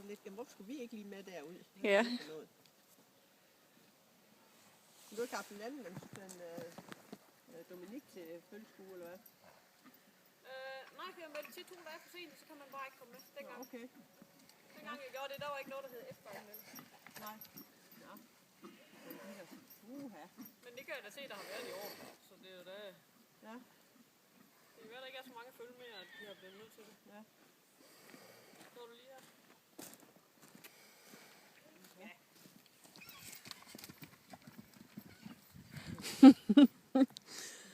lidt, hvorfor skulle vi ikke lige med derud? Ja. Du har ikke haft en anden, den Dominik til følgeskue, eller hvad? Nej, for jeg meldte tit, hun var for sent, så kan man bare ikke komme med dengang. Okay. Dengang jeg gjorde det, der var ikke noget, der hed efteranmeldelse. Nej. Ja. Men det kan jeg da se, der har været i år. Så det er jo da... Ja. Det er jo der ikke er så mange følge med, at de har blevet nødt til det. Ja. Står du lige her? Ja.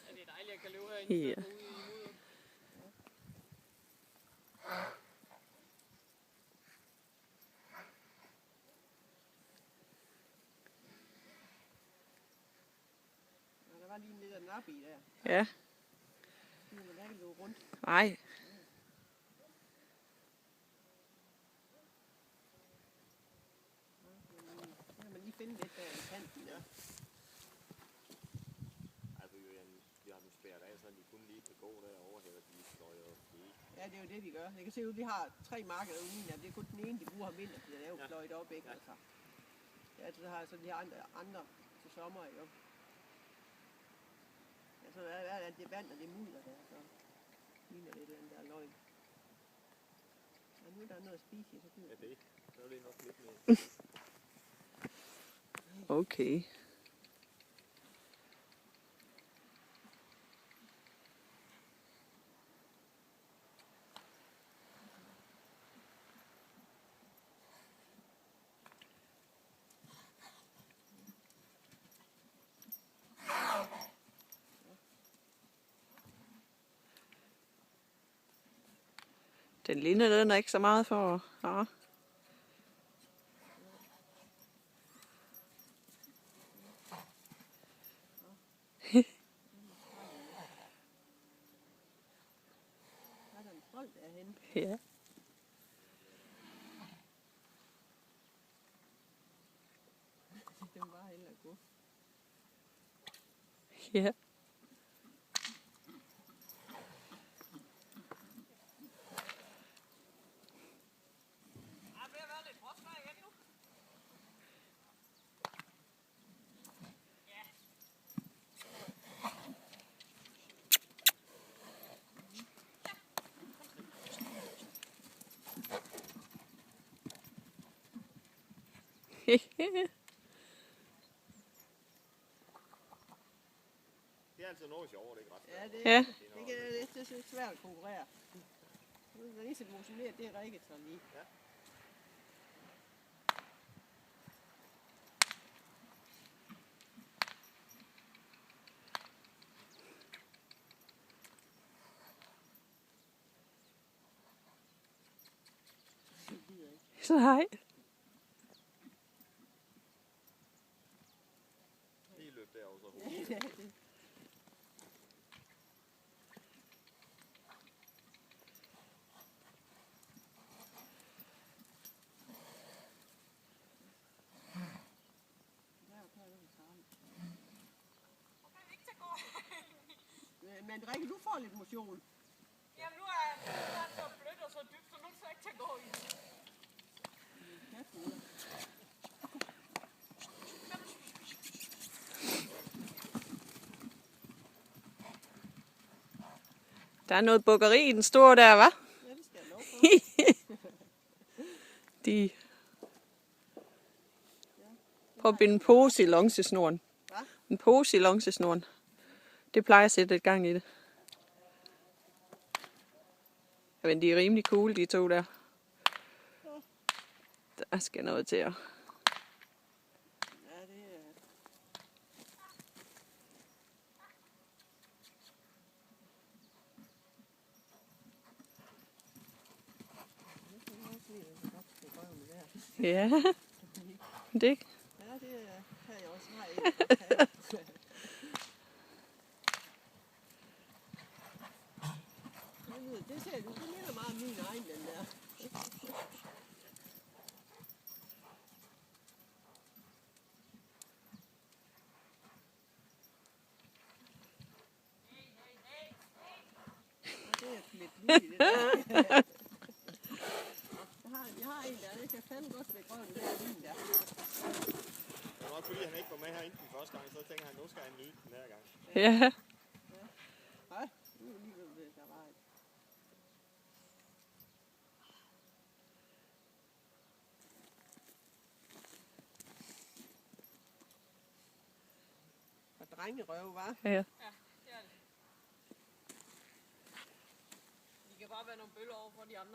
Ja, det er dejligt, at jeg kan løbe herinde. Ja. Der var lige en lille nap i der. Ja. Nu må der ikke løbe rundt. Nej. Så kan man lige finde lidt der i kanten der. Altså, vi har dem spærret af, så de kun lige kan gå derovre, eller de sløjer og flyde. Ja, det er jo det, vi gør. Jeg kan se, at vi har 3 marker ude, og det er kun den ene, de bruger om vinteren, fordi der er jo fløjt op, ikke? Altså. Ja, så har de andre til sommer, jo. Ja, så er det vand, og det mudder der, så ligner det den der løgn. Og nu er der noget at spise i, så gider Ja, det. Så er det nok lidt mere. Okay. Den ligner den er ikke så meget for. Ja. Der er der en trold derhenne. Ja. Den var heller god. Ja. Det er altså noget sjovt, ikke ret? Ja, Ja. det er svært at konkurrere. Den eneste motioneret, det er Rikke så lige. Ja. Så hej. Lige løb derovre så hurtigt. Ja, det. Men Rikke, du får lidt motion. Jamen nu er det så blødt og så dybt, så nu er det så ikke til at gå i. Der er noget bukkeri i den store der, hva'? Ja, det skal jeg lov for. De prøv at binde en pose i longsesnoren. Hva? En pose i longsesnoren. Det plejer at sætte et gang i det. Men de er rimelig cool, de to der. Der skal noget til at... Ja, det er... Ja, det. Ja, det kan jeg også have. Det ser du, det minder meget om min egen, den der. Og det er lidt lige det der. Jeg har en der, jeg kan med herinde den første gang, så tænker han, nu skal han nyde den her gang. Ja. Nej, nu er lige ved det, der var et. Og drengerøve, var. Ja. Ja, det er det. De kan bare være nogle bøller over for de andre.